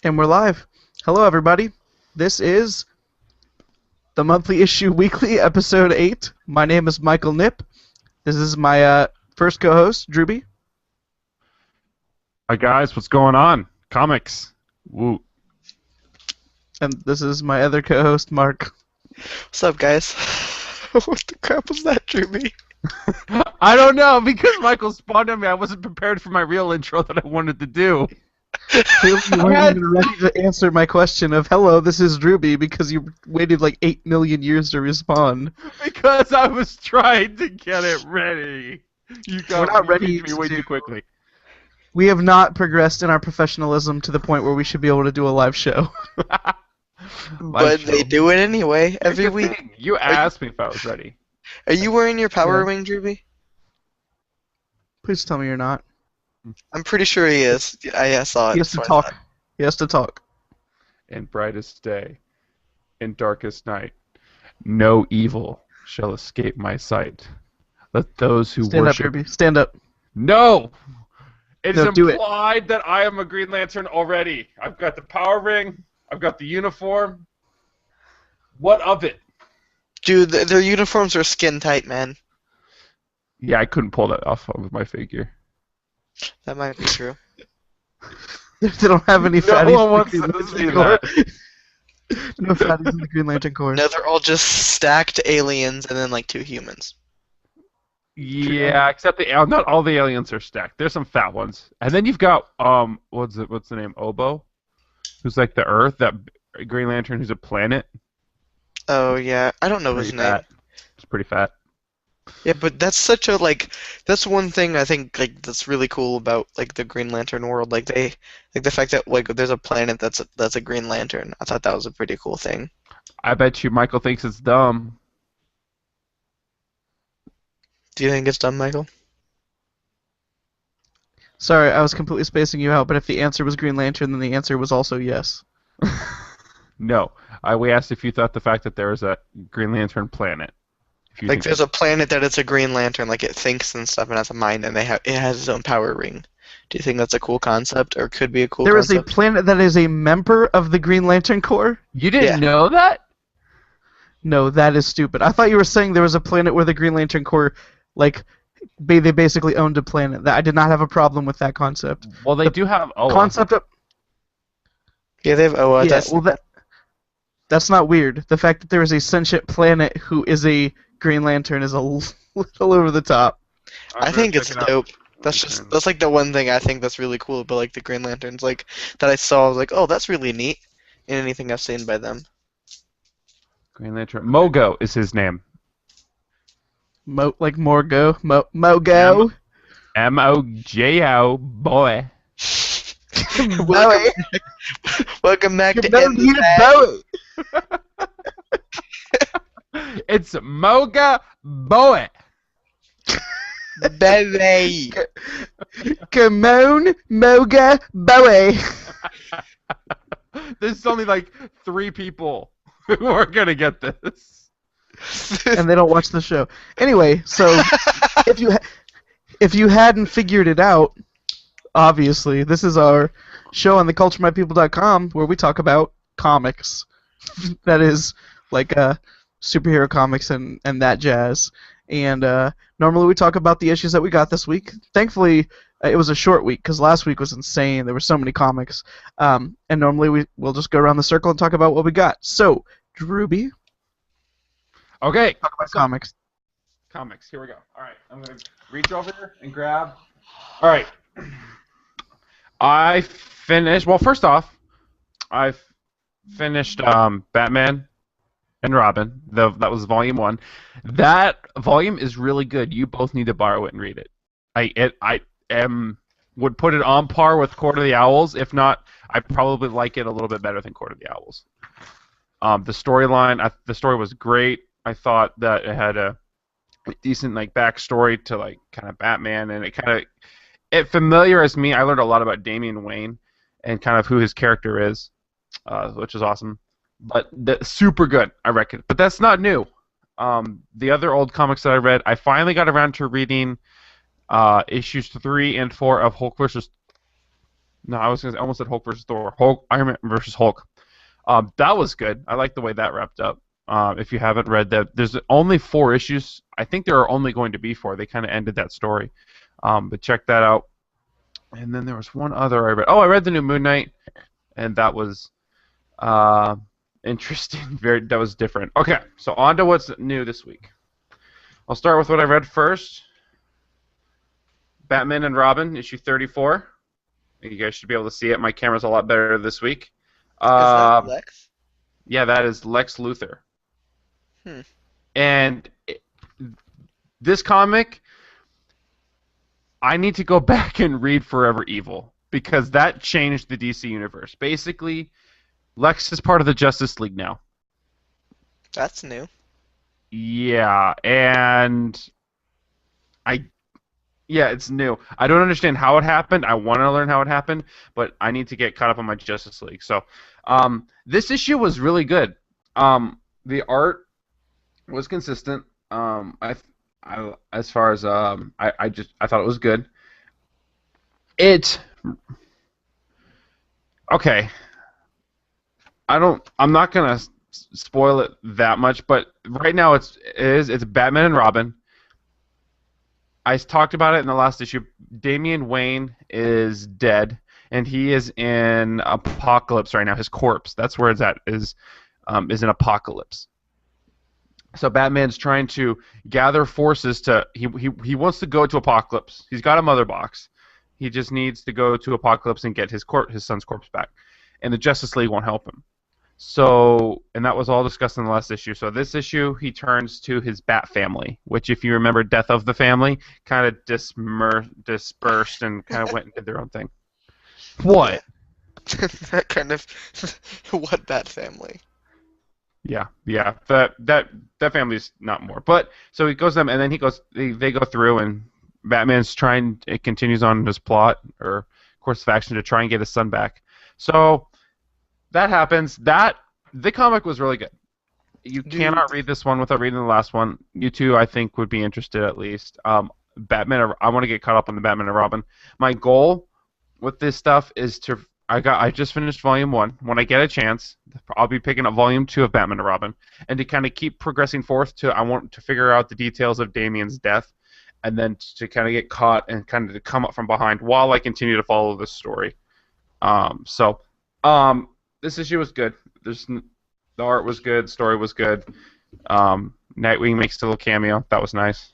And we're live. Hello, everybody. This is the monthly issue weekly, episode 8. My name is Michael Nip. This is my first co-host, Drewby. Hi guys, what's going on? Comics. Woo. And this is my other co-host, Marc. What's up, guys? What the crap was that, Drewby? I don't know, because Michael spawned on me, I wasn't prepared for my real intro that I wanted to do. Clearly you weren't even ready to answer my question of, hello, this is Drewby, because you waited like 8 million years to respond. Because I was trying to get it ready. We're not ready me way to- too quickly. We have not progressed in our professionalism to the point where we should be able to do a live show. But they do it anyway, every Here's the week. thing, you asked me if I was ready. Are you wearing your power Yeah. ring, Drewby? Please tell me you're not. I'm pretty sure he is. I saw it. He has to That's what I talk. He has to talk. In brightest day, in darkest night, no evil shall escape my sight. Let those who Stand worship... up, Drewby. Stand up. No! It's No, do it. implied that I am a Green Lantern already. I've got the power ring. I've got the uniform. What of it? Dude, their uniforms are skin tight, man. Yeah, I couldn't pull that off with my figure. That might be true. They don't have any No fatties one wants in the to Green see Lantern Corps. No fatties in the Green Lantern Corps. No, they're all just stacked aliens and then like 2 humans. Yeah, except not all the aliens are stacked. There's some fat ones, and then you've got what's the name? Obo, who's like the Earth. That Green Lantern who's a planet. Oh yeah, I don't know his Pretty name. fat. It's pretty fat. Yeah, but that's such a that's one thing I think that's really cool about the Green Lantern world. The fact that there's a planet that's a Green Lantern. I thought that was a pretty cool thing. I bet you Michael thinks it's dumb. Do you think it's done, Michael? Sorry, I was completely spacing you out, but if the answer was Green Lantern, then the answer was also yes. No, we asked if you thought the fact that there is a Green Lantern planet. If you think There's a planet that it's a Green Lantern, it thinks and stuff and has a mind, and it has its own power ring. Do you think that's a cool concept, or could be a cool There is a concept? planet that is a member of the Green Lantern Corps? you didn't Yeah. know that? No, that is stupid. I thought you were saying there was a planet where the Green Lantern Corps, they basically owned a planet. That I did not have a problem with that concept. Well, they do have Concept of Yeah, they have Oa. yeah, That's, well that's not weird. The fact that there is a sentient planet who is a Green Lantern is a little over the top. I think it's dope. That's the one thing I think that's really cool about the Green Lanterns that I saw. I was like, oh, that's really neat. In anything I've seen by them. Green Lantern. Mogo is his name. Morgo. Mogo. Mojo, boy. Welcome back to Come In here, the Bag. Bowie. It's Moga Boy. Baby. Come on, Moga Bowie. There's only 3 people who are gonna get this. And they don't watch the show. Anyway, so if you hadn't figured it out, obviously, this is our show on theculturemypeople.com where we talk about comics. That is superhero comics and that jazz. And normally we talk about the issues that we got this week. Thankfully, it was a short week because last week was insane. There were so many comics. And normally we'll just go around the circle and talk about what we got. So, Drewby, Okay, talk about comics. comics. Here we go. All right, I'm gonna reach over and grab. All right, I finished. Well, first off, I finished Batman and Robin. That was volume 1. That volume is really good. You both need to borrow it and read it. I would put it on par with Court of the Owls. If not, I probably like it a little bit better than Court of the Owls. The storyline, the story was great. I thought that it had a decent backstory to kind of Batman, and it familiarized me. I learned a lot about Damian Wayne and kind of who his character is, which is awesome. But super good, I reckon. But that's not new. The other old comics that I read, I finally got around to reading issues 3 and 4 of Hulk versus No, I was gonna say, I almost said Hulk versus Thor. Iron Man versus Hulk. That was good. I like the way that wrapped up. If you haven't read that, there's only 4 issues. I think there are only going to be 4. They kind of ended that story. But check that out. And then there was one other I read. Oh, I read the new Moon Knight, and that was interesting. That was different. Okay, so on to what's new this week. I'll start with what I read first. Batman and Robin, issue 34. You guys should be able to see it. My camera's a lot better this week. Is that Lex? Yeah, that is Lex Luthor. Hmm. And this comic, I need to go back and read Forever Evil because that changed the DC universe. Basically, Lex is part of the Justice League now. That's new. Yeah, and it's new. I don't understand how it happened. I want to learn how it happened, but I need to get caught up on my Justice League. So, this issue was really good. The art was consistent. As far as I thought it was good. Okay. I'm not gonna spoil it that much, but right now it's Batman and Robin. I talked about it in the last issue. Damian Wayne is dead, and he is in Apocalypse right now. His corpse, that's where it's at, is in Apocalypse. So Batman's trying to gather forces to. He wants to go to Apocalypse. He's got a mother box. He just needs to go to Apocalypse and get his son's corpse back, and the Justice League won't help him. So, and that was all discussed in the last issue. So this issue, he turns to his Bat family, which, if you remember, Death of the Family kind of dispersed and kind of went and did their own thing. What? That kind of what Bat family? Yeah. That family's not more. But so he goes to them, and then they go through, and Batman's it continues on his plot or course of action to try and get his son back. So that happens. The comic was really good. You cannot read this one without reading the last one. You two, I think, would be interested at least. Batman. I want to get caught up on the Batman and Robin. My goal with this stuff is to. I just finished Volume 1. When I get a chance, I'll be picking up Volume 2 of Batman and Robin, and to kind of keep progressing forth I want to figure out the details of Damian's death, and then to kind of get caught and kind of to come up from behind while I continue to follow this story. This issue was good. The art was good. The story was good. Nightwing makes a little cameo. That was nice.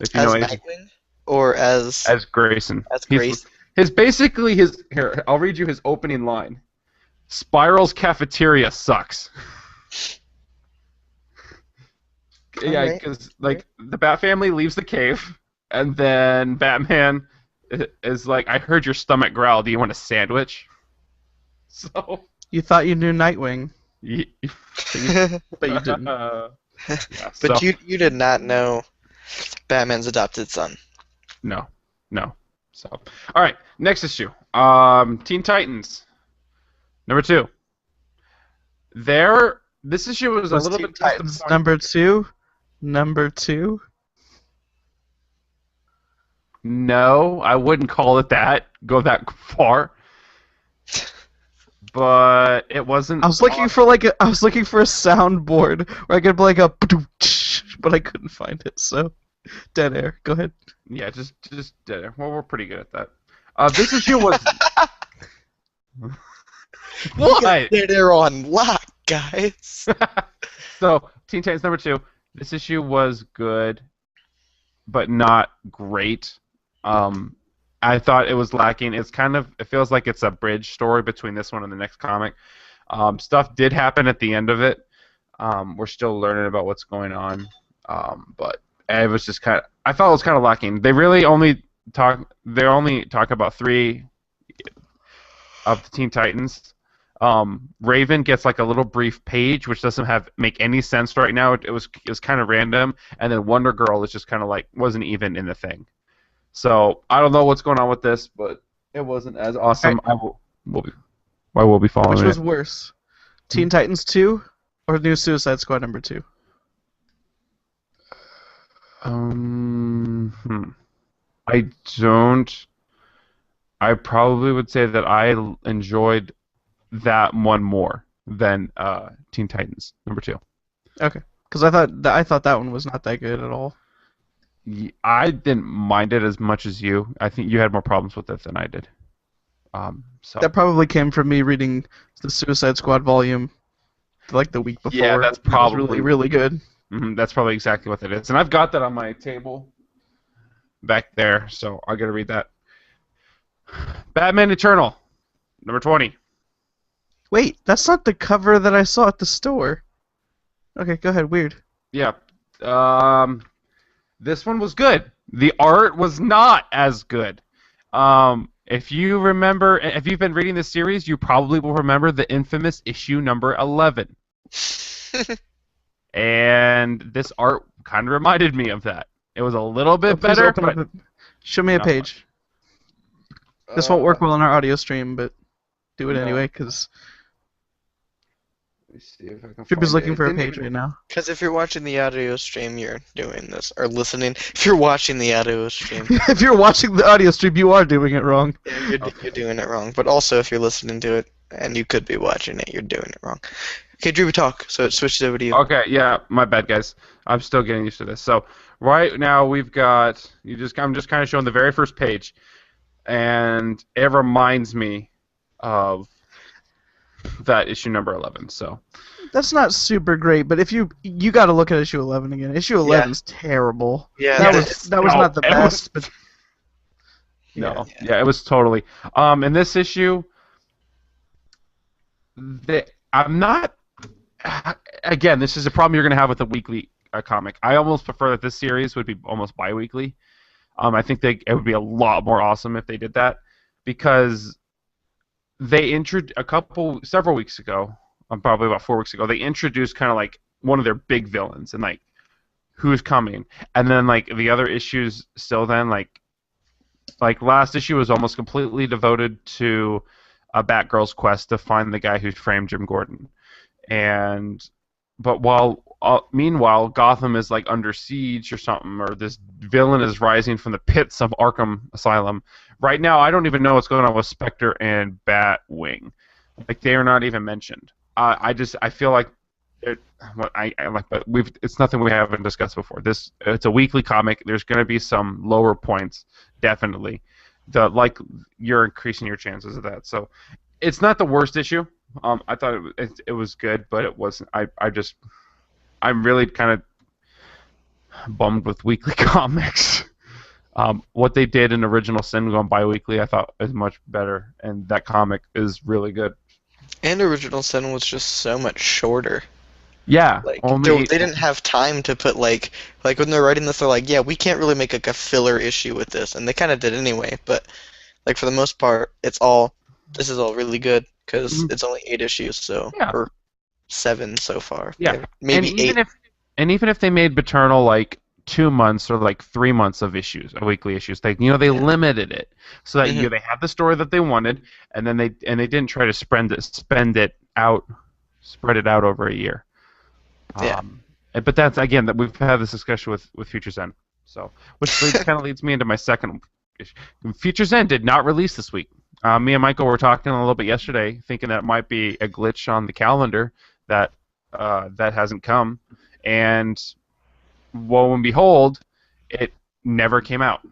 If you As know Nightwing? Or as Grayson. As Grayson. Here, I'll read you his opening line. Spiral's cafeteria sucks. Yeah, because the Bat family leaves the cave, and then Batman is like, "I heard your stomach growl. Do you want a sandwich?" So You thought you knew Nightwing, but you didn't. But you did not know Batman's adopted son. No. So, all right, next issue. Teen Titans, number 2. This issue was a little Teen bit Titans disappointing. number two. No, I wouldn't call it that. Go that far. But it wasn't. I was looking for a soundboard where I could play like a, but I couldn't find it. So, dead air. Go ahead. Yeah, just dead air. Well, we're pretty good at that. This issue was. What? Dead air on lock, guys. So, Teen Titans number 2. This issue was good, but not great. I thought it was lacking. It feels like it's a bridge story between this one and the next comic. Stuff did happen at the end of it. We're still learning about what's going on, but it was just I thought it was kind of lacking. They really only talk about 3 of the Teen Titans. Raven gets like a little brief page, which doesn't make any sense right now. It was kind of random, and then Wonder Girl is just kind of like wasn't even in the thing. So I don't know what's going on with this, but it wasn't as awesome. I will be following it. Which was worse, Teen Titans 2 or New Suicide Squad number 2? I don't. I probably would say that I enjoyed that one more than Teen Titans #2. Okay, because I thought that one was not that good at all. I didn't mind it as much as you. I think you had more problems with it than I did. So That probably came from me reading the Suicide Squad volume like the week before. yeah, that's That was really probably really good. that's probably exactly what it is. And I've got that on my table back there, so I gotta read that. Batman Eternal, #20. Wait, that's not the cover that I saw at the store. Okay, go ahead. Weird. Yeah. This one was good. The art was not as good. If you remember, if you've been reading this series, you probably will remember the infamous issue number 11. And this art kind of reminded me of that. It was a little bit Please better, open but up show me a not page. This won't work well on our audio stream, but do it No. anyway, because let me see if I can Drewby's find looking it. for a It didn't page even- right now. Because if you're watching the audio stream, you're doing this. Or listening. If you're watching the audio stream, If you're watching the audio stream, you are doing it wrong. you're doing it wrong. But also, if you're listening to it, and you could be watching it, you're doing it wrong. Okay, Drew, talk. So it switches over to you. Okay, yeah, my bad, guys. I'm still getting used to this. So right now we've got I'm just kind of showing the very first page, and it reminds me of that issue number 11. So That's not super great, but if you got to look at issue 11 again. Issue 11's terrible. Yeah, that was no, not the it best, but no, yeah, it was totally. In this issue, I'm not. Again, this is a problem you're going to have with a weekly comic. I almost prefer that this series would be almost bi-weekly. I think it would be a lot more awesome if they did that, because they several weeks ago, probably about 4 weeks ago, they introduced kind of like one of their big villains and like who's coming, and then like the other issues still then like last issue was almost completely devoted to a Batgirl's quest to find the guy who framed Jim Gordon. But meanwhile, Gotham is like under siege or something, or this villain is rising from the pits of Arkham Asylum. Right now, I don't even know what's going on with Spectre and Batwing. Like, they are not even mentioned. I feel like it's nothing we haven't discussed before. It's a weekly comic. There's going to be some lower points, definitely. You're increasing your chances of that. So, it's not the worst issue. I thought it was good, but it wasn't. I'm really kind of bummed with weekly comics. What they did in Original Sin going bi-weekly, I thought is much better, and that comic is really good. And Original Sin was just so much shorter. Yeah, Like only they didn't have time to put like when they're writing this, they're like, yeah, we can't really make like a filler issue with this, and they kind of did anyway. But like for the most part, this is all really good because it's only 8 issues, so or 7 so far. Yeah, maybe and 8. Even if they made Paternal like 2 months or like 3 months of weekly issues, they limited it so that they had the story that they wanted, and then they didn't try to spread it out over a year. Yeah. But that's again that we've had this discussion with Future's End, so which kind of leads me into my second issue. Future's End did not release this week. Me and Michael were talking a little bit yesterday, thinking that it might be a glitch on the calendar that hasn't come, and lo and behold, it never came out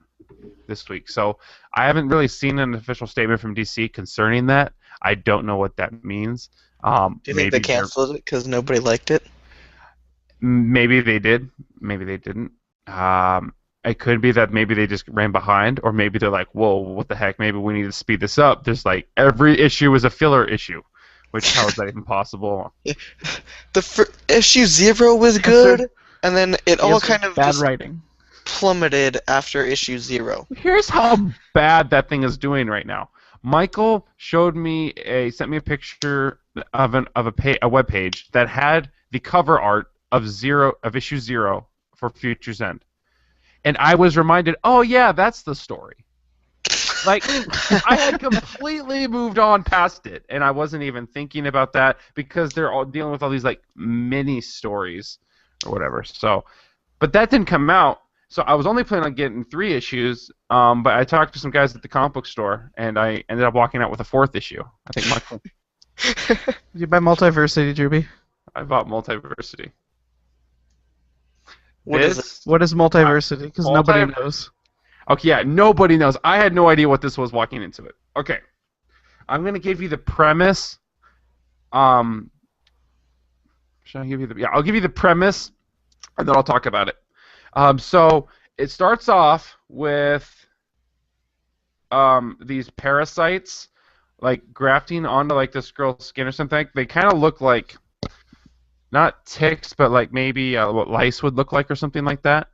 this week. So I haven't really seen an official statement from DC concerning that. I don't know what that means. Do you think they canceled it because nobody liked it? Maybe they did. Maybe they didn't. It could be that maybe they just ran behind, or maybe they're like, whoa, what the heck? Maybe we need to speed this up. There's like every issue is a filler issue, which how is that even possible? Issue 0 was good, and then it all kind of bad just writing. plummeted after issue 0. Here's how bad that thing is doing right now. Michael sent me a picture of a web page that had the cover art of issue 0 for Future's End. And I was reminded, oh yeah, that's the story. Like, I had completely moved on past it, and I wasn't even thinking about that because they're all dealing with all these like mini stories or whatever. So, but that didn't come out, So I was only planning on getting 3 issues, but I talked to some guys at the comic book store, and I ended up walking out with a 4th issue. I think Marc, Did you buy Multiversity, Drewby? I bought Multiversity. What is it? What is Multiversity? Because nobody knows. Okay, yeah, nobody knows. I had no idea what this was walking into it. Okay, I'm gonna give you the premise. Should I give you the? Yeah, I'll give you the premise, and then I'll talk about it. So it starts off with these parasites like grafting onto like this girl's skin or something. They kind of look like not ticks, but like maybe what lice would look like or something like that.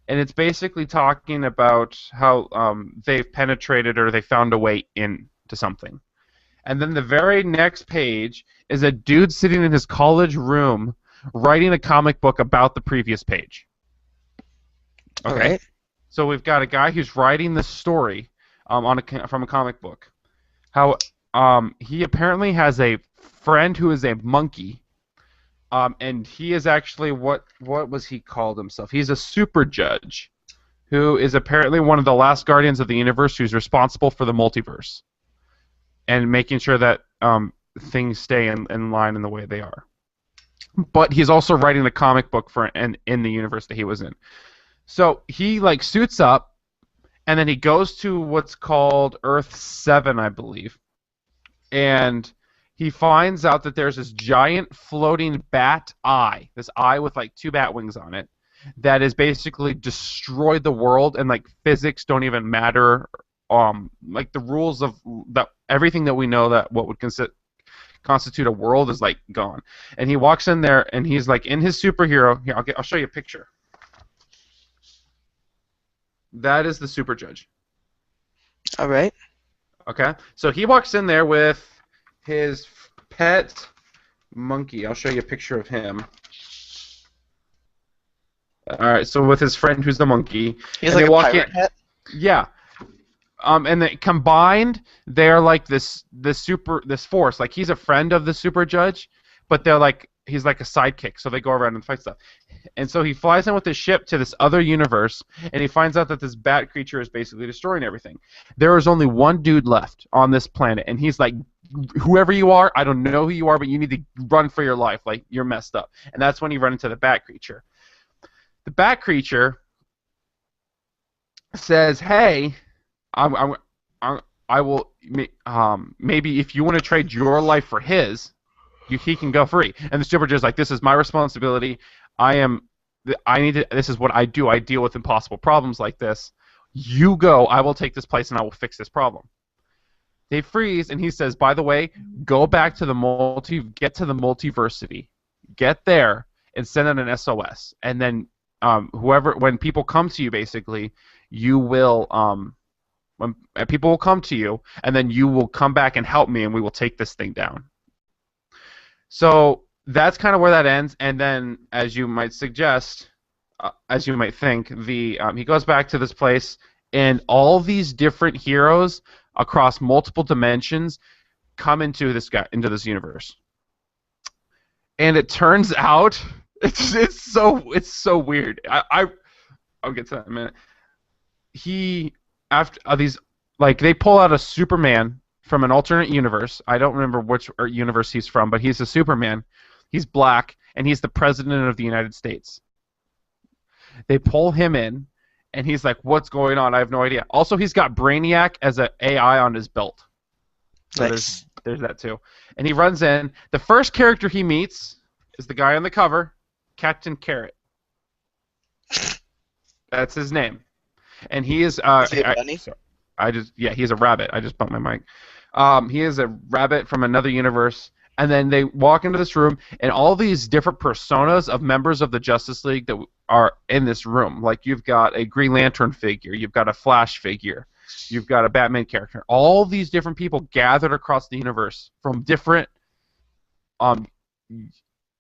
And it's basically talking about how they've penetrated or they found a way into something. And then the very next page is a dude sitting in his college room writing a comic book about the previous page. Okay. All right. So we've got a guy who's writing this story from a comic book. How he apparently has a friend who is a monkey. And he is actually what was he called himself? He's a super judge, who is apparently one of the last guardians of the universe, who's responsible for the multiverse, and making sure that things stay in line in the way they are. But he's also writing a comic book in the universe that he was in. So he like suits up, and then he goes to what's called Earth 7, I believe, and he finds out that there's this giant floating bat eye, this eye with like 2 bat wings on it, that has basically destroyed the world, and like physics don't even matter. Like the rules of that, everything that we know that what would constitute a world is like gone. And he walks in there, and he's like in his superhero. Here, I'll show you a picture. That is the super judge. All right. Okay, so he walks in there with his pet monkey. I'll show you a picture of him. All right, so with his friend who's the monkey. He's like a pirate hat? Yeah. And they combined, they're like this force. Like he's a friend of the super judge, but he's like a sidekick. So they go around and fight stuff. And so he flies in with his ship to this other universe, and he finds out that this bat creature is basically destroying everything. There is only one dude left on this planet, and he's like, whoever you are, I don't know who you are, but you need to run for your life. Like, you're messed up. And that's when you run into the bat creature. The bat creature says, hey, I will, maybe if you want to trade your life for his, he can go free. And the super judge is like, this is my responsibility. This is what I do. I deal with impossible problems like this. You go, I will take this place and I will fix this problem. They freeze, and he says, by the way, go back to get to the multiversity. Get there and send out an SOS. And then when people come to you, basically, you will, when people will come to you, and then you will come back and help me, and we will take this thing down. So that's kind of where that ends, and then, as you might suggest, as you might think, he goes back to this place, and all these different heroes across multiple dimensions come into this universe. And it turns out it's so weird. I'll get to that in a minute. After these, like, they pull out a Superman from an alternate universe. I don't remember which universe he's from, but he's a Superman. He's black, and he's the president of the United States. They pull him in, and he's like, what's going on? I have no idea. Also, he's got Brainiac as an AI on his belt. So Nice. there's that, too. And he runs in. The first character he meets is the guy on the cover, Captain Carrot. That's his name. And he is... Is he a bunny? He's a rabbit. I just bumped my mic. He is a rabbit from another universe. And then they walk into this room, and all these different personas of members of the Justice League that are in this room. Like, you've got a Green Lantern figure, you've got a Flash figure, you've got a Batman character. All these different people gathered across the universe from different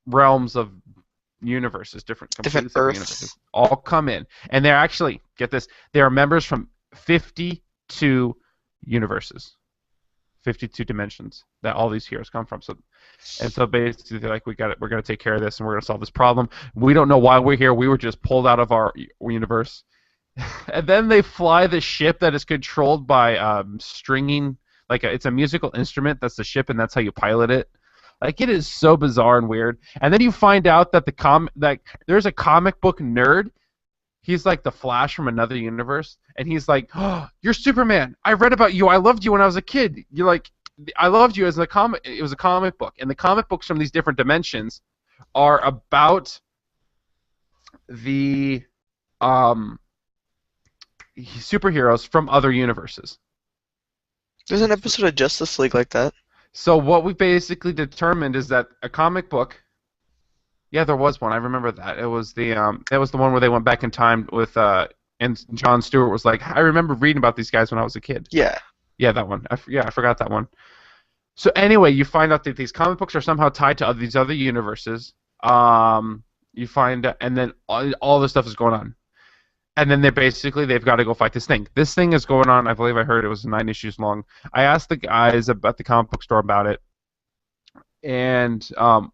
realms of universes, different Earths. universes, all come in. And they're actually, get this, they are members from 52 universes. 52 dimensions that all these heroes come from. So basically, they're like, we're going to take care of this, and we're going to solve this problem. We don't know why we're here. We were just pulled out of our universe, And then they fly the ship that is controlled by stringing, like it's a musical instrument. That's the ship, and that's how you pilot it. Like it is so bizarre and weird. And then you find out that there's a comic book nerd. He's like the Flash from another universe, and he's like, "Oh, you're Superman. I read about you. I loved you when I was a kid. You're like, I loved you as a comic. It was a comic book, and the comic books from these different dimensions are about the superheroes from other universes. There's an episode of Justice League like that. So what we basically determined is that a comic book. Yeah, there was one. I remember that. It was the one where they went back in time with and Jon Stewart was like, I remember reading about these guys when I was a kid. Yeah. Yeah, that one. I forgot that one. So anyway, you find out that these comic books are somehow tied to these other universes. You find, and then all this stuff is going on. And then they've got to go fight this thing. This thing is going on. I believe I heard it was 9 issues long. I asked the guys at the comic book store about it, and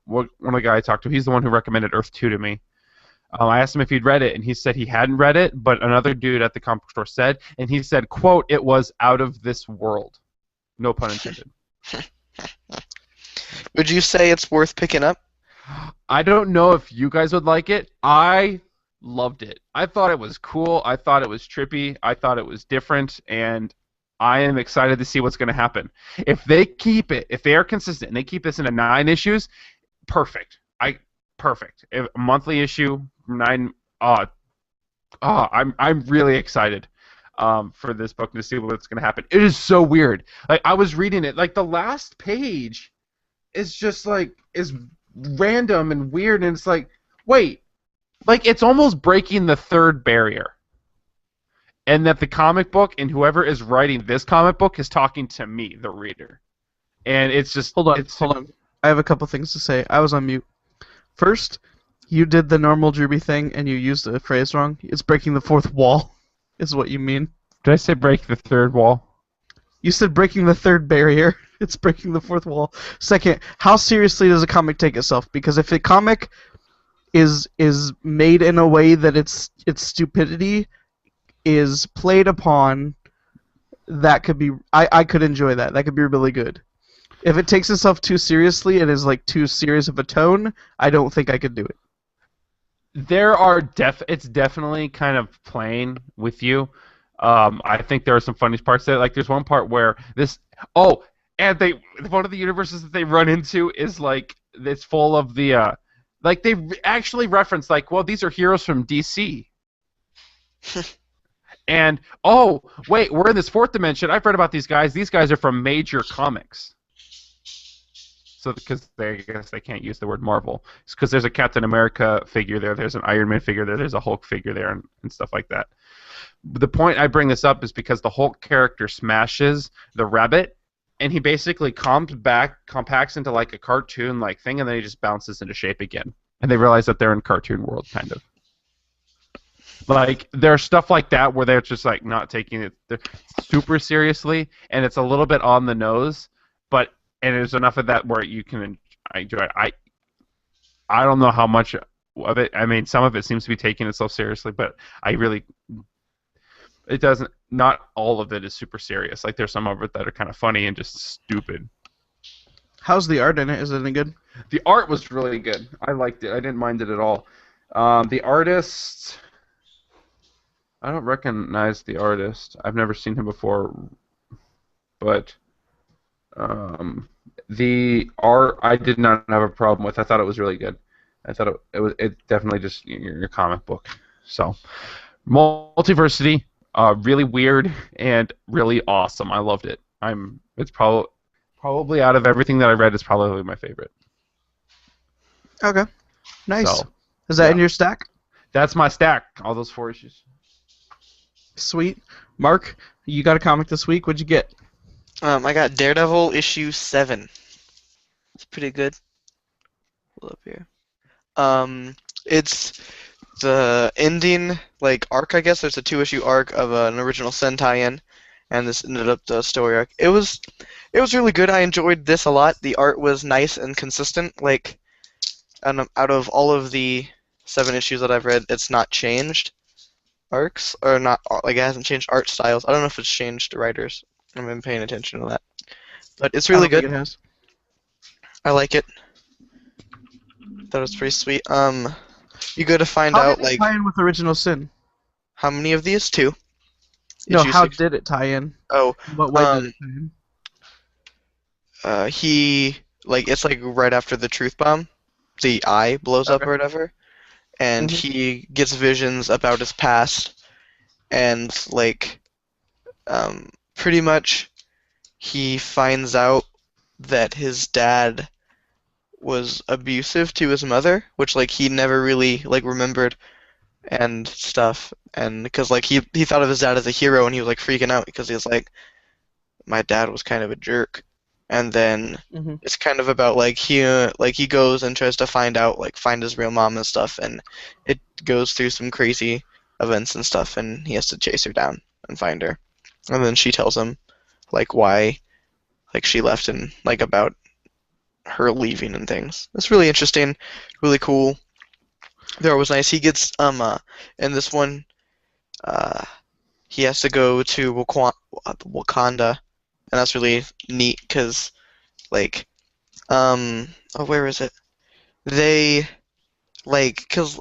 one of the guys I talked to, he's the one who recommended Earth 2 to me. I asked him if he'd read it, and he said he hadn't read it, but another dude at the comic book store said, and he said, quote, it was out of this world. No pun intended. Would you say it's worth picking up? I don't know if you guys would like it. I loved it. I thought it was cool. I thought it was trippy. I thought it was different, and I am excited to see what's going to happen. If they keep it, if they are consistent, and they keep this into 9 issues, perfect. Perfect. A monthly issue, 9. I'm really excited for this book to see what's going to happen. It is so weird. Like I was reading it, like the last page is just like is random and weird, and it's like, wait, like it's almost breaking the third barrier. And that the comic book and whoever is writing this comic book is talking to me, the reader. And it's just Hold on. I have a couple things to say. I was on mute. First, you did the normal Drewby thing and you used the phrase wrong. It's breaking the fourth wall, is what you mean. Did I say break the third wall? You said breaking the third barrier. It's breaking the fourth wall. Second, how seriously does a comic take itself? Because if a comic is made in a way that its stupidity is played upon, that could be I could enjoy that. That could be really good. If it takes itself too seriously and is like too serious of a tone, I don't think I could do it. It's definitely kind of playing with you. I think there are some funny parts there. Like there's one part where and one of the universes that they run into is like it's full of the like they actually reference like, well, these are heroes from DC. And wait, we're in this fourth dimension. I've read about these guys. These guys are from major comics. So because I guess they can't use the word Marvel, it's because there's a Captain America figure there, there's an Iron Man figure there, there's a Hulk figure there, and stuff like that. The point I bring this up is because the Hulk character smashes the rabbit, and he basically compacts into like a cartoon like thing, and then he just bounces into shape again. And they realize that they're in cartoon world, kind of. Like there's stuff like that where they're just like not taking it super seriously, and it's a little bit on the nose, and there's enough of that where you can enjoy it. I don't know how much of it. I mean, some of it seems to be taking itself seriously, but it doesn't. Not all of it is super serious. Like there's some of it that are kind of funny and just stupid. How's the art in it? Is it any good? The art was really good. I liked it. I didn't mind it at all. The artist. I don't recognize the artist. I've never seen him before, but the art I did not have a problem with. I thought it was really good. I thought it definitely just your comic book. So, Multiversity, really weird and really awesome. I loved it. It's probably out of everything that I read, it's probably my favorite. Okay, nice. So, Is that in your stack? That's my stack. All those 4 issues. Sweet. Mark, you got a comic this week. What'd you get? I got Daredevil issue 7. It's pretty good. Hold up here. It's the ending like arc, I guess. There's a 2-issue arc of an original Sentai-in, and this ended up the story arc. It was really good. I enjoyed this a lot. The art was nice and consistent. Like, out of all of the 7 issues that I've read, it's not changed. arcs, or not, like it hasn't changed art styles. I don't know if it's changed writers. I haven't been paying attention to that. But it's I really don't think good. it has. I like it. That was pretty sweet. You go to find How out, did it like, tie in with Original Sin? how many of these? Two. No, Issues how six. did it tie in? Oh, What way did it tie in? he, like, it's like right after the truth bomb, the eye blows up Okay. or whatever, and Mhm. he gets visions about his past, and, like, pretty much he finds out that his dad was abusive to his mother, which, like, he never really, like, remembered and stuff. And because, like, he thought of his dad as a hero, and he was, like, freaking out because he was like, my dad was kind of a jerk. And then Mhm. it's kind of about, like, he goes and tries to find out, like, find his real mom and stuff, and it goes through some crazy events and stuff, and he has to chase her down and find her. And then she tells him, like, why, like, she left, and, like, about her leaving and things. It's really interesting, really cool. They're always nice. He gets in this one, uh he has to go to Wakanda, and that's really neat because, like, oh, where is it? They, like, because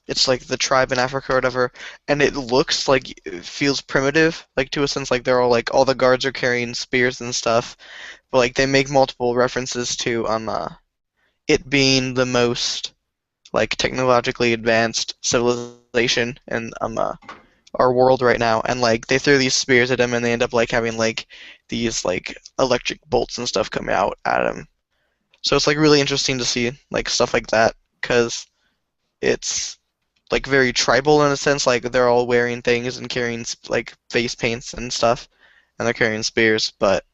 it's like the tribe in Africa or whatever, and it looks like it feels primitive, like, to a sense, like they're all, like, all the guards are carrying spears and stuff, but, like, they make multiple references to it being the most, like, technologically advanced civilization in our world right now, and, like, they throw these spears at him, and they end up, like, having, like, these, like, electric bolts and stuff coming out at him. So it's, like, really interesting to see, like, stuff like that, because it's, like, very tribal in a sense. Like, they're all wearing things and carrying, like, face paints and stuff, and they're carrying spears, but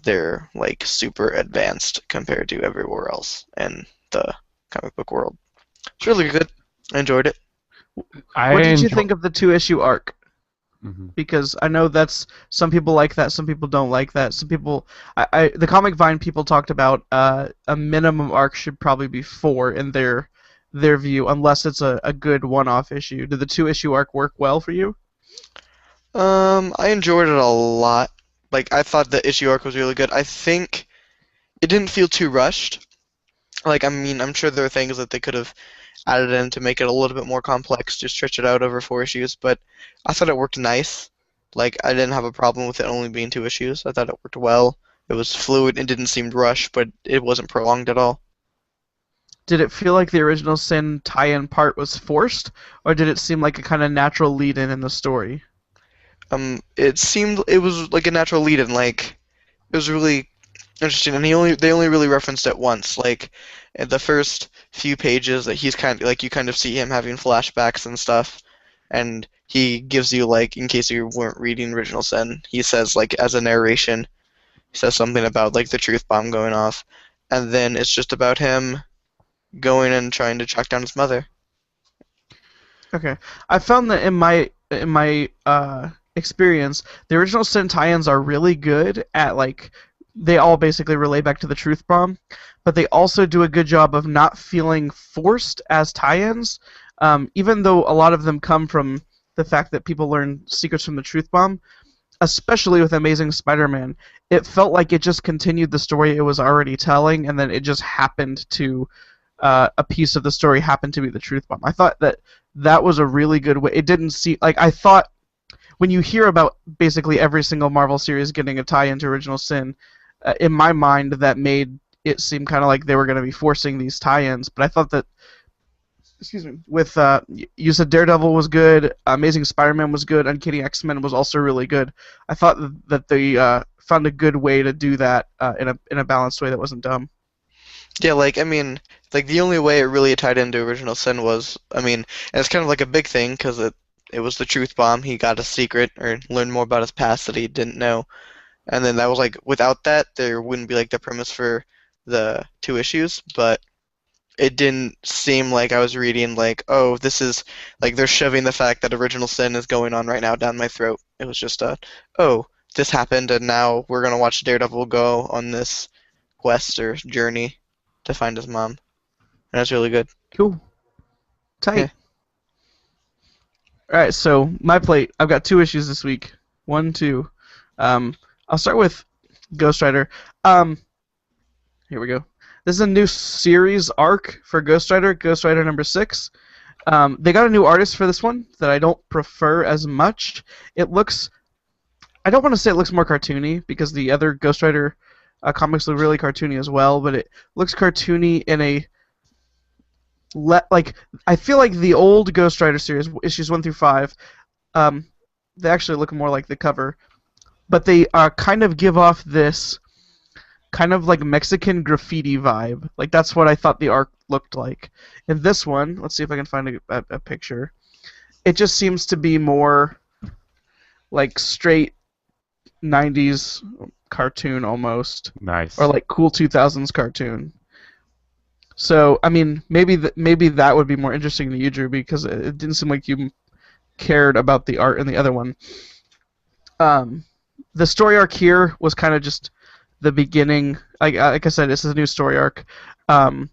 they're, like, super advanced compared to everywhere else in the comic book world. It's really good. I enjoyed it. What did you enjoy. think of the 2-issue arc? Mhm. Because I know that's some people like that, some people don't like that. Some people, the Comic Vine people talked about a minimum arc should probably be 4 in their view, unless it's a good one-off issue. Did the 2-issue arc work well for you? I enjoyed it a lot. Like, I thought the issue arc was really good. I think it didn't feel too rushed. Like, I mean, I'm sure there are things that they could have added in to make it a little bit more complex, to stretch it out over 4 issues, but I thought it worked nice. Like, I didn't have a problem with it only being 2 issues. I thought it worked well. It was fluid and didn't seem rushed, but it wasn't prolonged at all. Did it feel like the original Sin tie-in part was forced, or did it seem like a kind of natural lead-in in the story? It seemed it was like a natural lead-in. Like, it was really interesting, and they only really referenced it once. Like, in the first few pages, that he's kind of like, you kind of see him having flashbacks and stuff, and he gives you, like, in case you weren't reading Original Sin, he says, like, as a narration, he says something about, like, the truth bomb going off, and then it's just about him going and trying to track down his mother. Okay, I found that in my experience, the original Sin tie-ins are really good at, like, they all basically relay back to the Truth Bomb, but they also do a good job of not feeling forced as tie-ins, even though a lot of them come from the fact that people learn secrets from the Truth Bomb. Especially with Amazing Spider-Man, it felt like it just continued the story it was already telling, and then it just happened to a piece of the story happened to be the truth bomb. I thought that that was a really good way. It didn't see like I thought when you hear about basically every single Marvel series getting a tie into Original Sin, in my mind that made it seem kind of like they were going to be forcing these tie-ins. But I thought that, excuse me, with you said Daredevil was good, Amazing Spider-Man was good, Uncanny X-Men was also really good. I thought that they found a good way to do that in a balanced way that wasn't dumb. Yeah, like, I mean, like, the only way it really tied into Original Sin was, I mean, and it's kind of like a big thing because it was the truth bomb. He got a secret or learned more about his past that he didn't know, and then that was, like, without that there wouldn't be, like, the premise for the 2 issues. But it didn't seem like I was reading, like, oh, this is, like, they're shoving the fact that Original Sin is going on right now down my throat. It was just oh, this happened, and now we're gonna watch Daredevil go on this quest or journey to find his mom. And that's really good. Cool, Yeah. tight. All right, so my plate. I've got 2 issues this week. 1, 2. I'll start with Ghost Rider. Here we go. This is a new series arc for Ghost Rider number 6. They got a new artist for this one that I don't prefer as much. It looks, I don't want to say it looks more cartoony because the other Ghost Rider comics look really cartoony as well, but it looks cartoony in a like I feel like the old Ghost Rider series issues 1 through 5, they actually look more like the cover, but they kind of give off this kind of like Mexican graffiti vibe. Like that's what I thought the art looked like. In this one, let's see if I can find a picture. It just seems to be more like straight 90s cartoon almost, Nice. or like cool 2000s cartoon. So I mean, maybe that would be more interesting to you, Drew, because it didn't seem like you cared about the art in the other one. The story arc here was kind of just the beginning. Like I said, this is a new story arc, and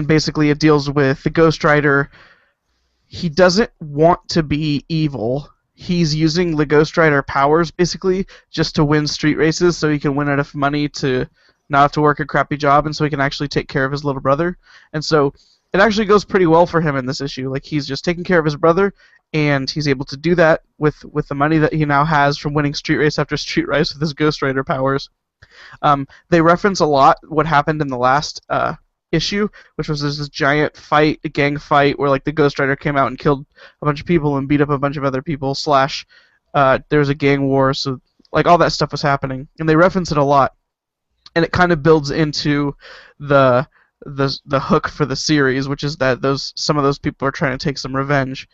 basically it deals with the Ghost Rider. He doesn't want to be evil. He's using the Ghost Rider powers basically just to win street races, so he can win enough money to not have to work a crappy job, and so he can actually take care of his little brother. And so it actually goes pretty well for him in this issue. Like he's just taking care of his brother, and he's able to do that with the money that he now has from winning street race after street race with his Ghost Rider powers. They reference a lot what happened in the last issue, which was this giant fight, a gang fight, where like the Ghost Rider came out and killed a bunch of people and beat up a bunch of other people. Slash, there was a gang war, so like all that stuff was happening, and they reference it a lot, and it kind of builds into the hook for the series, which is that some of those people are trying to take some revenge,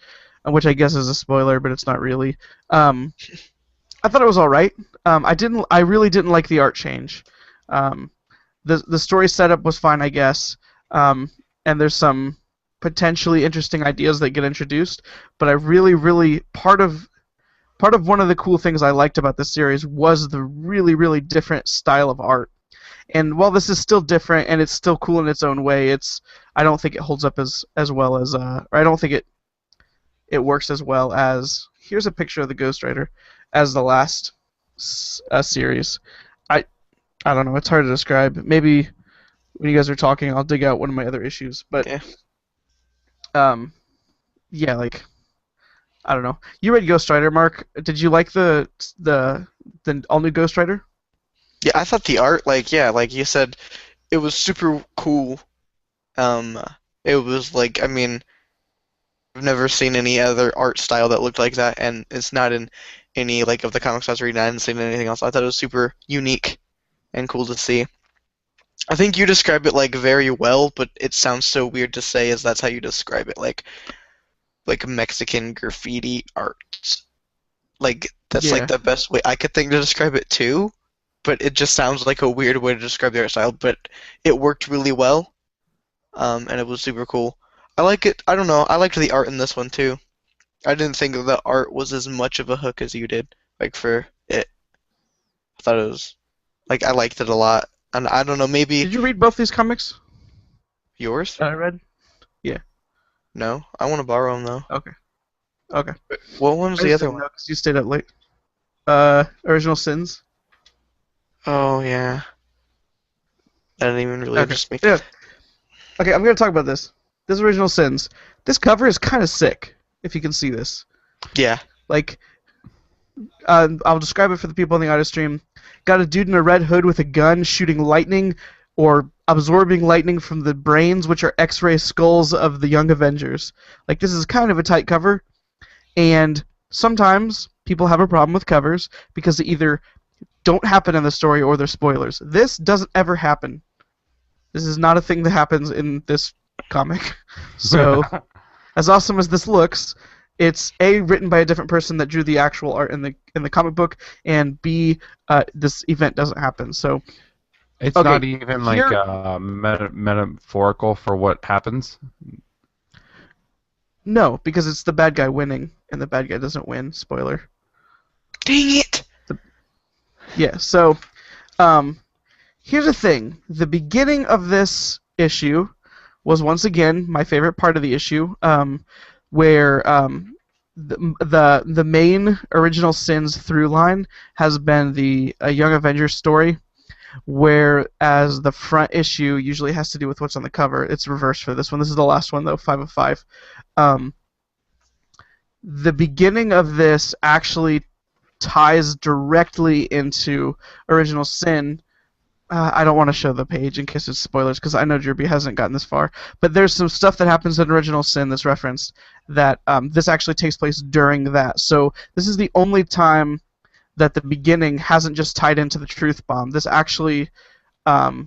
which I guess is a spoiler, but it's not really. I thought it was all right. I really didn't like the art change. The story setup was fine, I guess, and there's some potentially interesting ideas that get introduced. But I really part of one of the cool things I liked about this series was the really different style of art. And while this is still different and it's still cool in its own way, I don't think it holds up as well as, or I don't think it works as well as. Here's a picture of the Ghost Rider as the last series. I don't know. It's hard to describe. Maybe when you guys are talking, I'll dig out one of my other issues. But yeah, like I don't know. You read Ghost Rider, Mark? Did you like the all new Ghost Rider? Yeah, I thought the art, like you said, it was super cool. It was like, I mean, I've never seen any other art style that looked like that, and it's not in any like of the comics I was reading. I hadn't seen anything else. I thought it was super unique and cool to see. I think you describe it like very well, but it sounds so weird to say as that's how you describe it, like Mexican graffiti art. Like that's like the best way I could think to describe it too, but it just sounds like a weird way to describe the art style, but it worked really well. And it was super cool. I like it. I don't know. I liked the art in this one too. I didn't think the art was as much of a hook as you did. Like for it, I thought it was like I liked it a lot. And I don't know, maybe. Did you read both these comics? Yours? That I read. Yeah. No, I want to borrow them though. Okay. What one's the other one? Because you stayed up late. Original Sins. Oh yeah. That didn't even really interest me. Yeah. Okay, I'm gonna talk about this. This Original Sins. This cover is kind of sick. If you can see this. Yeah. Like, I'll describe it for the people on the audio stream. Got a dude in a red hood with a gun shooting lightning or absorbing lightning from the brains, which are X-ray skulls of the Young Avengers. Like, this is kind of a tight cover, and sometimes people have a problem with covers because they either don't happen in the story or they're spoilers. This doesn't ever happen. This is not a thing that happens in this comic. So, as awesome as this looks, it's A, written by a different person that drew the actual art in the comic book, and B, this event doesn't happen. So it's not even like metaphorical for what happens. No, because it's the bad guy winning, and the bad guy doesn't win. Spoiler. Dang it! Yeah. So, here's the thing: the beginning of this issue was once again my favorite part of the issue, where the main original Sins through line has been the Young Avengers story, whereas the front issue usually has to do with what's on the cover. It's reversed for this one. This is the last one though, 5 of 5. The beginning of this actually ties directly into Original Sin. I don't want to show the page in case it's spoilers, because I know Drewby hasn't gotten this far. But there's some stuff that happens in Original Sin that's referenced that this actually takes place during that. So this is the only time that the beginning hasn't just tied into the truth bomb. This actually, the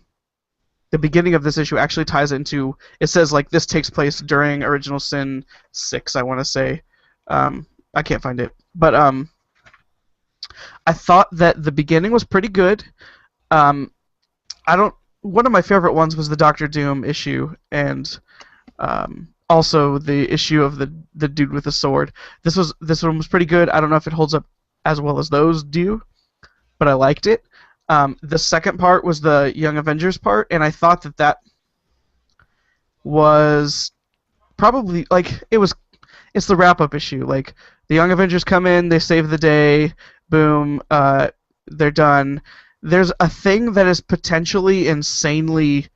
beginning of this issue actually ties into. It says like this takes place during Original Sin 6. I want to say. I can't find it, but I thought that the beginning was pretty good. One of my favorite ones was the Doctor Doom issue, and also the issue of the dude with the sword. This one was pretty good. I don't know if it holds up as well as those do, but I liked it. The second part was the Young Avengers part, and I thought that was probably it's the wrap-up issue. Like, the Young Avengers come in, they save the day, boom, they're done. There's a thing that is potentially insanely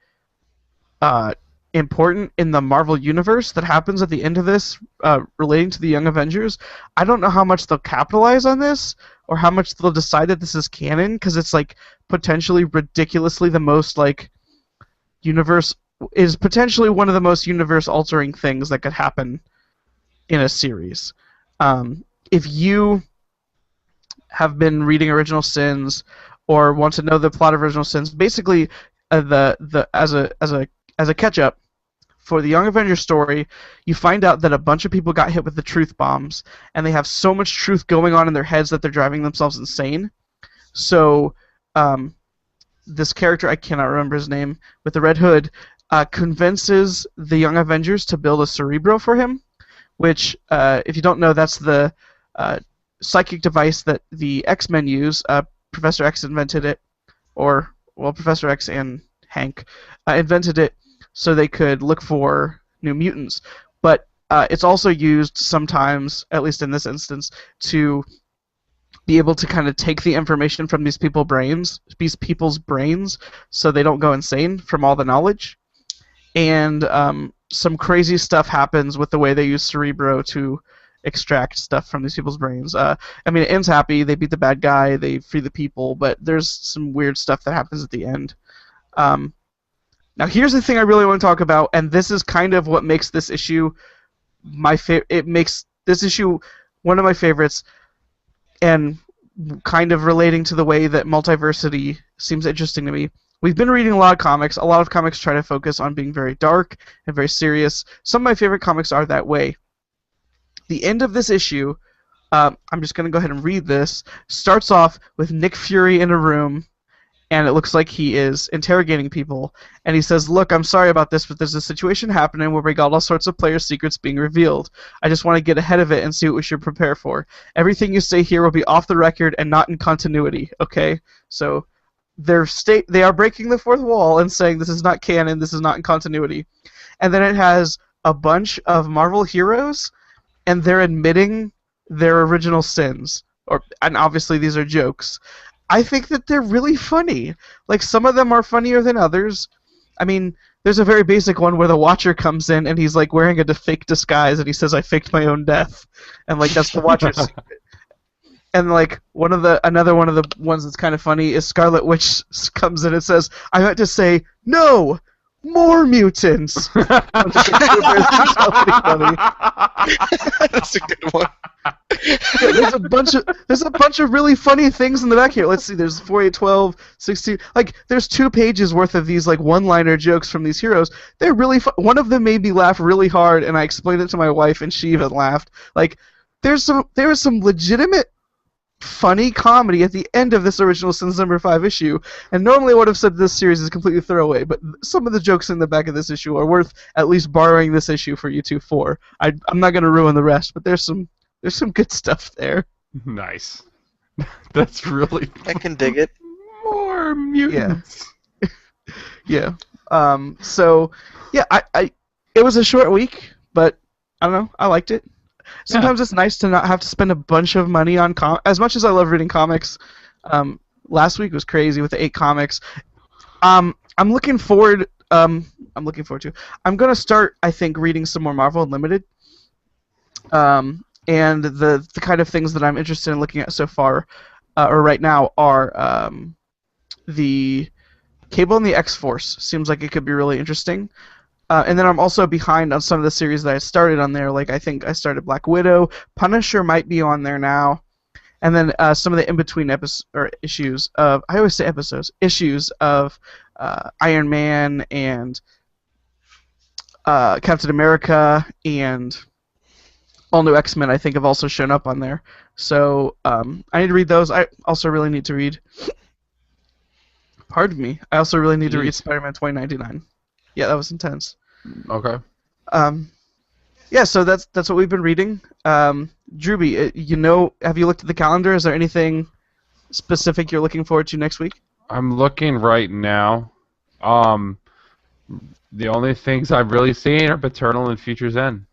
important in the Marvel Universe that happens at the end of this relating to the Young Avengers. I don't know how much they'll capitalize on this or how much they'll decide that this is canon, because it's like potentially ridiculously the most is potentially one of the most universe-altering things that could happen in a series. If you have been reading Original Sins or want to know the plot of Original Sins, basically, as a catch-up for the Young Avengers story, you find out that a bunch of people got hit with the truth bombs, and they have so much truth going on in their heads that they're driving themselves insane. So, this character, I cannot remember his name, with the red hood, convinces the Young Avengers to build a Cerebro for him, which, if you don't know, that's the psychic device that the X-Men use. Professor X invented it, Professor X and Hank invented it so they could look for new mutants. But it's also used sometimes, at least in this instance, to be able to kind of take the information from these people's brains so they don't go insane from all the knowledge. And some crazy stuff happens with the way they use Cerebro to extract stuff from these people's brains. It ends happy. They beat the bad guy. They free the people. But there's some weird stuff that happens at the end. Now, here's the thing I really want to talk about, and this is kind of what makes this issue my favorite. It makes this issue one of my favorites, and kind of relating to the way that multiversity seems interesting to me. We've been reading a lot of comics. A lot of comics try to focus on being very dark and very serious. Some of my favorite comics are that way. The end of this issue, I'm just going to go ahead and read this, starts off with Nick Fury in a room, and it looks like he is interrogating people. And he says, "Look, I'm sorry about this, but there's a situation happening where we got all sorts of player secrets being revealed. I just want to get ahead of it and see what we should prepare for. Everything you say here will be off the record and not in continuity, okay?" So they are breaking the fourth wall and saying this is not canon, this is not in continuity. And then it has a bunch of Marvel heroes, and they're admitting their original sins. And obviously these are jokes. I think that they're really funny. Like, some of them are funnier than others. I mean, there's a very basic one where the Watcher comes in and he's like wearing a fake disguise and he says, "I faked my own death," and like that's the Watcher's secret. And like another one of the ones that's kind of funny is Scarlet Witch comes in and says, "I meant to say no, more mutants." That's a good one. Yeah, there's a bunch of really funny things in the back here. Let's see, there's 4, 8, 12, 16. Like, there's 2 pages worth of these like one-liner jokes from these heroes. They're really one of them made me laugh really hard, and I explained it to my wife, and she even laughed. Like, there is some legitimate funny comedy at the end of this original Sins number 5 issue, and normally I would have said this series is completely throwaway, but some of the jokes in the back of this issue are worth at least borrowing this issue for you two for. I'm not going to ruin the rest, but there's some good stuff there. Nice. That's really I can dig it. More mutants. Yeah. So, yeah, it was a short week, but I don't know, I liked it. Sometimes it's nice to not have to spend a bunch of money on as much as I love reading comics. Last week was crazy with the 8 comics. I'm looking forward. I'm looking forward to. I'm gonna start, I think, reading some more Marvel Unlimited. And the kind of things that I'm interested in looking at so far, or right now, are the Cable and the X-Force. Seems like it could be really interesting. And then I'm also behind on some of the series that I started on there. Like I think I started Black Widow. Punisher might be on there now. And then some of the in-between issues of, I always say episodes, issues of Iron Man and Captain America and all new X-Men, I think, have also shown up on there. So I need to read those. I also really need to read, pardon me, I also really need to read Spider-Man 2099. Yeah, that was intense. Okay. Yeah, so that's what we've been reading. Drewby, have you looked at the calendar? Is there anything specific you're looking forward to next week? I'm looking right now. The only things I've really seen are Paternal and Future's End.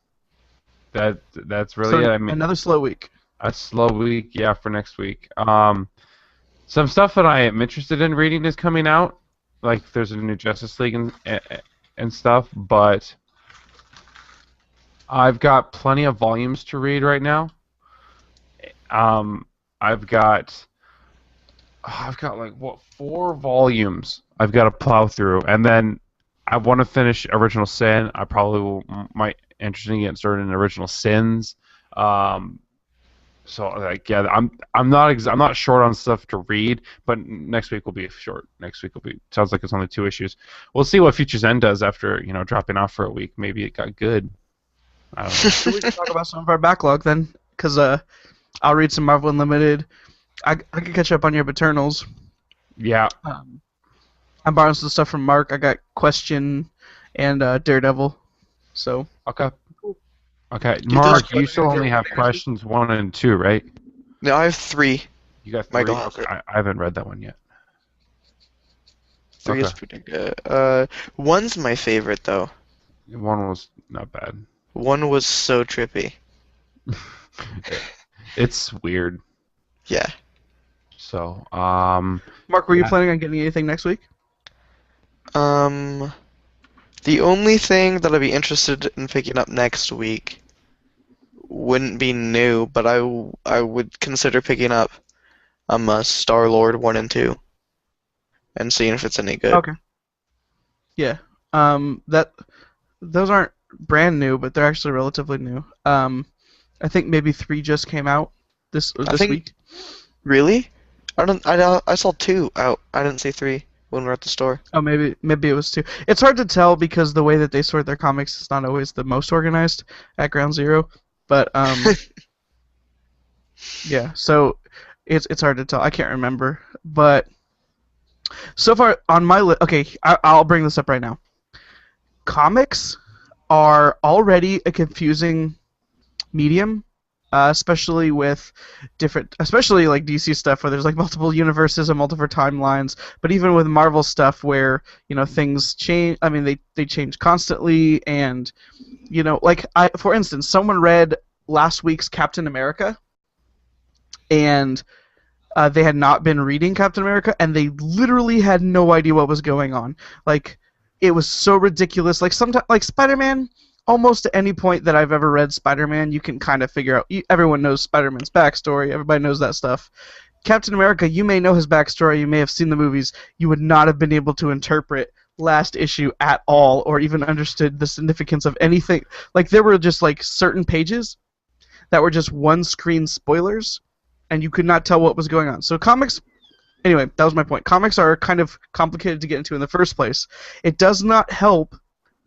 That's really it. I mean, another slow week. A slow week, yeah, for next week. Some stuff that I am interested in reading is coming out. Like there's a new Justice League and stuff, but I've got plenty of volumes to read right now. I've got like 4 volumes I've got to plow through, and then I want to finish Original Sin. I probably might interested in getting started in Original Sins. So like yeah, I'm not short on stuff to read, but next week will be short. Next week sounds like it's only 2 issues. We'll see what Future's End does after dropping off for a week. Maybe it got good. I don't know. So we can talk about some of our backlog then, because I'll read some Marvel Unlimited. I can catch up on your Eternals. Yeah. I'm borrowing some stuff from Marc. I got Question and Daredevil. So. Okay. Okay, Marc, you still only have Questions 1 and 2, right? No, I have 3. You got 3? Michael has Okay. I haven't read that one yet. 3 is pretty good. 1's my favorite though. 1 was not bad. 1 was so trippy. It's weird. Yeah. So, Marc, were you planning on getting anything next week? The only thing that I'd be interested in picking up next week wouldn't be new, but I would consider picking up Star-Lord 1 and 2 and seeing if it's any good. Okay. Yeah. Those aren't brand new, but they're actually relatively new. I think maybe 3 just came out this week. Really? I saw 2 out. I didn't see 3 when we were at the store. Oh, maybe it was 2. It's hard to tell because the way that they sort their comics is not always the most organized at Ground Zero. But yeah, so it's hard to tell. I can't remember, but so far on my list. Okay, I'll bring this up right now. Comics are already a confusing medium. Especially with especially like DC stuff where there's like multiple universes and multiple timelines, but even with Marvel stuff where things change. I mean they change constantly, and like for instance, someone read last week's Captain America, and they had not been reading Captain America, and they literally had no idea what was going on. Like it was so ridiculous. Like sometimes, like Spider-Man. Almost at any point that I've ever read Spider-Man, you can kind of figure out. Everyone knows Spider-Man's backstory. Everybody knows that stuff. Captain America, you may know his backstory. You may have seen the movies. You would not have been able to interpret last issue at all, or even understood the significance of anything. Like there were just like certain pages that were just one-screen spoilers, and you could not tell what was going on. So comics. Anyway, that was my point. Comics are kind of complicated to get into in the first place. It does not help.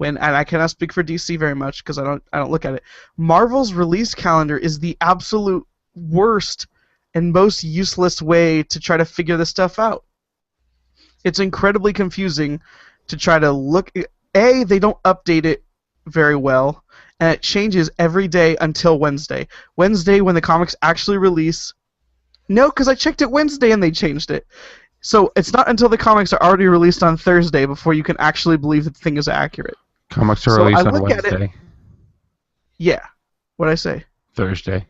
And I cannot speak for DC very much because I don't look at it. Marvel's release calendar is the absolute worst and most useless way to try to figure this stuff out. It's incredibly confusing to try to look. They don't update it very well, and it changes every day until Wednesday. Wednesday, when the comics actually release. No, because I checked it Wednesday and they changed it. So it's not until the comics are already released on Thursday before you can actually believe that the thing is accurate. Comics are released on Wednesday. Yeah. What'd I say? Thursday.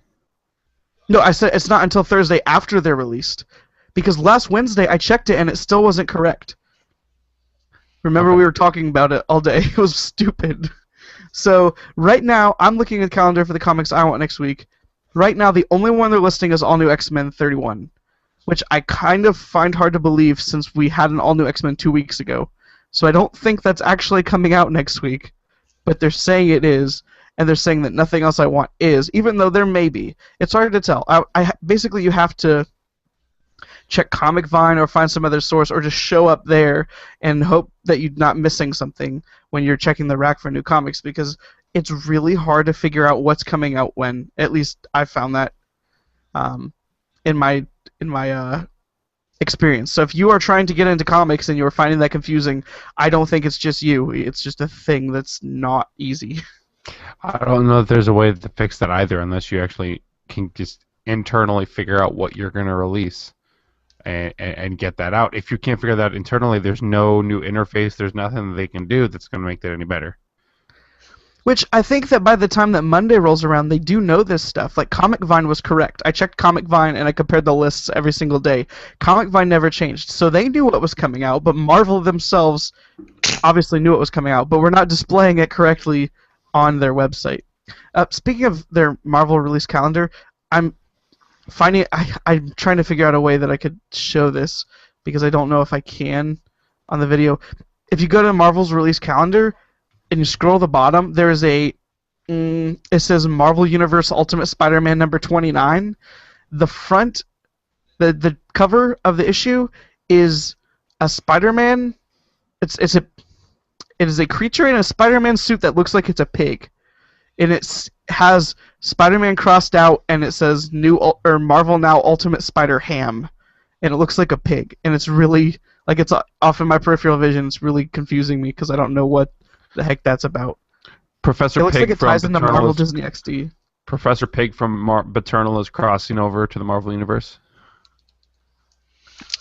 No, I said it's not until Thursday after they're released. Because last Wednesday I checked it and it still wasn't correct. Remember, Okay. we were talking about it all day. It was stupid. So right now, I'm looking at the calendar for the comics I want next week. Right now, the only one they're listing is All New X-Men 31, which I kind of find hard to believe since we had an All New X-Men 2 weeks ago. So I don't think that's actually coming out next week, but they're saying it is, and they're saying that Nothing Else I Want is, even though there may be. It's hard to tell. Basically, you have to check Comic Vine or find some other source, or just show up there and hope that you're not missing something when you're checking the rack for new comics, because it's really hard to figure out what's coming out when. At least I found that in my experience. So if you are trying to get into comics and you're finding that confusing, I don't think it's just you. It's just a thing that's not easy. I don't know if there's a way to fix that either, unless you actually can just internally figure out what you're going to release and get that out. If you can't figure that out internally, there's no new interface, there's nothing they can do that's going to make that any better. Which I think that by the time that Monday rolls around, they do know this stuff. Like, Comic Vine was correct. I checked Comic Vine and I compared the lists every single day. Comic Vine never changed. So they knew what was coming out, but Marvel themselves obviously knew what was coming out, but we're not displaying it correctly on their website. Speaking of their Marvel release calendar, I'm trying to figure out a way that I could show this, because I don't know if I can on the video. If you go to Marvel's release calendar and you scroll the bottom, there is it says Marvel Universe Ultimate Spider-Man number 29. The front, the cover of the issue is a Spider-Man. It is a creature in a Spider-Man suit that looks like it's a pig, and it has Spider-Man crossed out, and it says Marvel Now Ultimate Spider Ham, and it looks like a pig, and it's really it's off in my peripheral vision. It's really confusing me because I don't know what the heck that's about. Professor It looks Pig like it from ties into Paternal Marvel is- Disney XD. Professor Pig from Paternal is crossing over to the Marvel Universe.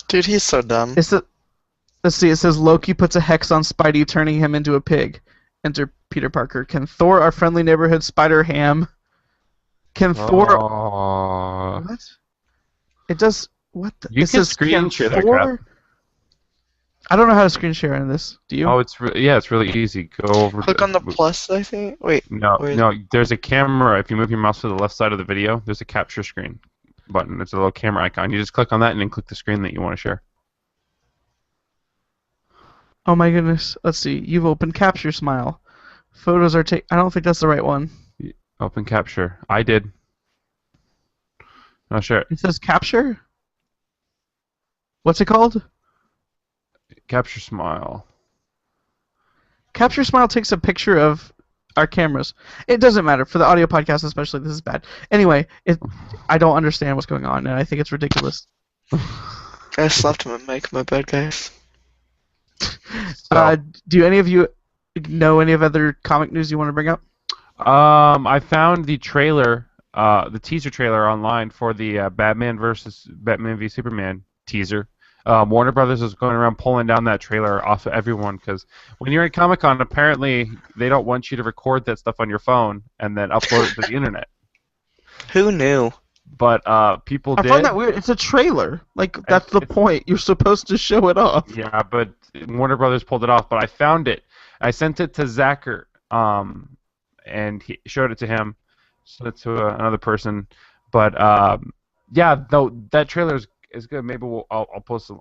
Dude, he's so dumb. Let's see. It says Loki puts a hex on Spidey, turning him into a pig. Enter Peter Parker. Can Thor, our friendly neighborhood Spider Ham? Can Thor? Oh. What? It does. What? You it can says, screen share that Thor? crap. I don't know how to screen share in this. Do you? Oh, it's really easy. Go over. Click on the plus, I think. Wait. No, where is- no. There's a camera. If you move your mouse to the left side of the video, there's a capture screen button. It's a little camera icon. You just click on that and then click the screen that you want to share. Oh my goodness. Let's see. You've opened Capture Smile. Photos are I don't think that's the right one. Open capture. I did. I'll share it. It says Capture? What's it called? Capture Smile. Capture Smile takes a picture of our cameras. It doesn't matter. For the audio podcast especially, this is bad. Anyway, I don't understand what's going on, and I think it's ridiculous. I slapped my mic. My bad, guys. Do any of you know any of other comic news you want to bring up? I found the trailer, the teaser trailer online for the Batman v Superman teaser. Warner Brothers is going around pulling down that trailer off of everyone because when you're at Comic-Con, apparently they don't want you to record that stuff on your phone and then upload it to the internet. Who knew? But people I did. find that weird. It's a trailer. That's the point. You're supposed to show it off. Yeah, but Warner Brothers pulled it off. But I found it. I sent it to Zacher, and he showed it to him. Showed it to another person. But yeah, no, that trailer is good. Maybe I'll post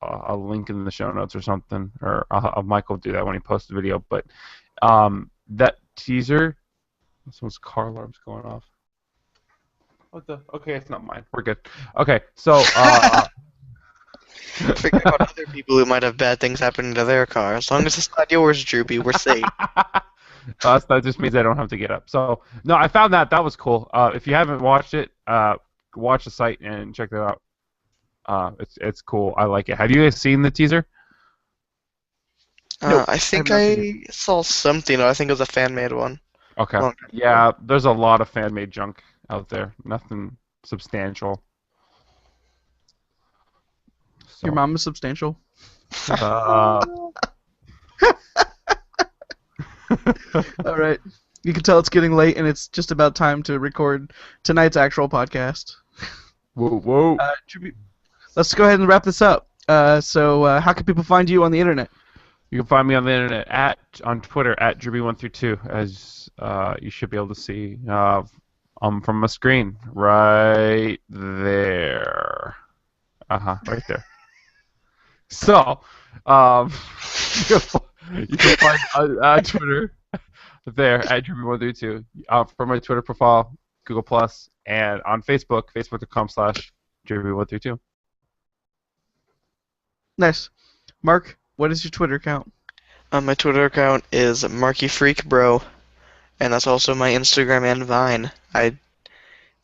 a link in the show notes or something, or Mike will do that when he posts the video. But that teaser, someone's car alarm's going off. What the? Okay, it's not mine. We're good. Okay, so Forget about other people who might have bad things happening to their car. As long as it's not yours, Drewby, we're safe. that just means I don't have to get up. So no, I found that was cool. If you haven't watched it, watch the site and check that out. It's cool. I like it. Have you guys seen the teaser? I think I saw something. I think it was a fan-made one. Okay. Well, Yeah, there's a lot of fan-made junk out there. Nothing substantial. So, Your mom is substantial. uh, All right. You can tell it's getting late, and it's just about time to record tonight's actual podcast. Whoa. Let's go ahead and wrap this up. So how can people find you on the internet? You can find me on the internet on Twitter at Drewby132, as you should be able to see from my screen right there. Right there. So, you can find Twitter there at Drewby132 from my Twitter profile, Google Plus, and on Facebook, facebook.com/Drewby132. Nice. Mark, what is your Twitter account? My Twitter account is MarkyFreakBro, and that's also my Instagram and Vine. I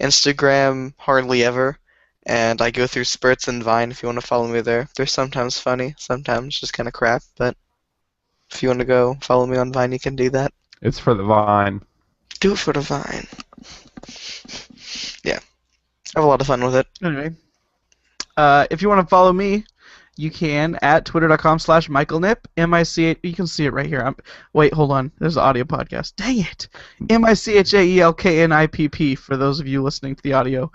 Instagram hardly ever, and I go through spurts in Vine if you want to follow me there. They're sometimes funny, sometimes just kind of crap, but if you want to go follow me on Vine, you can do that. It's for the Vine. Do it for the Vine. Yeah. I have a lot of fun with it. Anyway, if you want to follow me, you can at twitter.com/MichaelNip. M-I-C-H... You can see it right here. Wait, hold on. There's an audio podcast. Dang it. MICHAELKNIPP for those of you listening to the audio.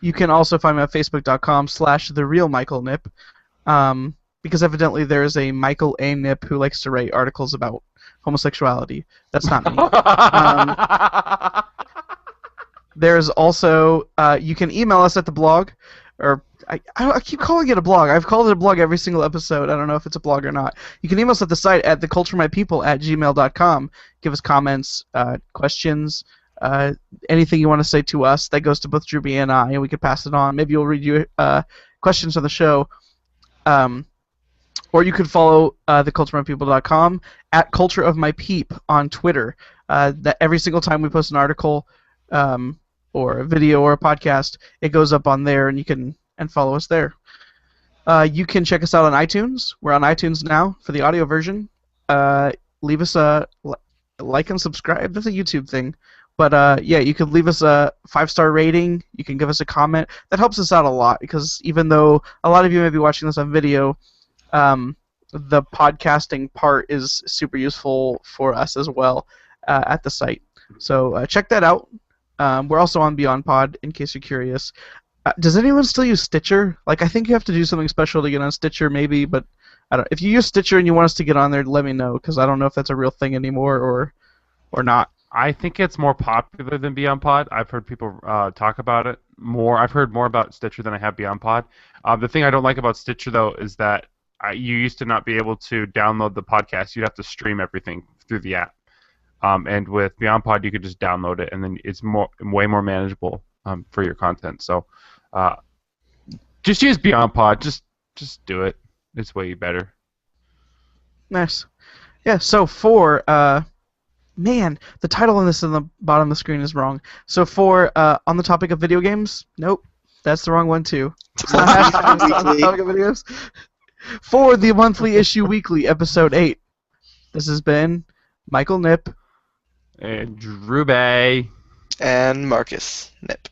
You can also find me at facebook.com/TheRealMichaelNip. Because evidently there is a Michael A. Nip who likes to write articles about homosexuality. That's not me. There's also... you can email us at the blog, or... I keep calling it a blog. I've called it a blog every single episode. I don't know if it's a blog or not. You can email us at the site at theculturemypeople@gmail.com. Give us comments, questions, anything you want to say to us. That goes to both Drewby and I, and we can pass it on. Maybe we'll read you questions on the show. Or you could follow theculturemypeople.com at cultureofmypeep on Twitter. That every single time we post an article or a video or a podcast, it goes up on there, and you can follow us there. You can check us out on iTunes. We're on iTunes now for the audio version. Leave us a like and subscribe. That's a YouTube thing. But yeah, you could leave us a 5-star rating. You can give us a comment. That helps us out a lot, because even though a lot of you may be watching this on video, the podcasting part is super useful for us as well at the site. So check that out. We're also on BeyondPod, in case you're curious. Does anyone still use Stitcher? Like, I think you have to do something special to get on Stitcher, maybe, but I don't. If you use Stitcher and you want us to get on there, let me know, because I don't know if that's a real thing anymore or not. I think it's more popular than BeyondPod. I've heard people talk about it more. I've heard more about Stitcher than I have BeyondPod. The thing I don't like about Stitcher, though, is that you used to not be able to download the podcast. You'd have to stream everything through the app. And with BeyondPod, you could just download it, and then it's way more manageable for your content. So just use BeyondPod. Just do it. It's way better. Nice. Yeah, so for... Man, the title on this on the bottom of the screen is wrong. So for on the topic of video games, nope, that's the wrong one too. It's not on the topic of videos. For the monthly issue weekly, episode 8. This has been Michael Nip And Drewby. And Marcus Nip.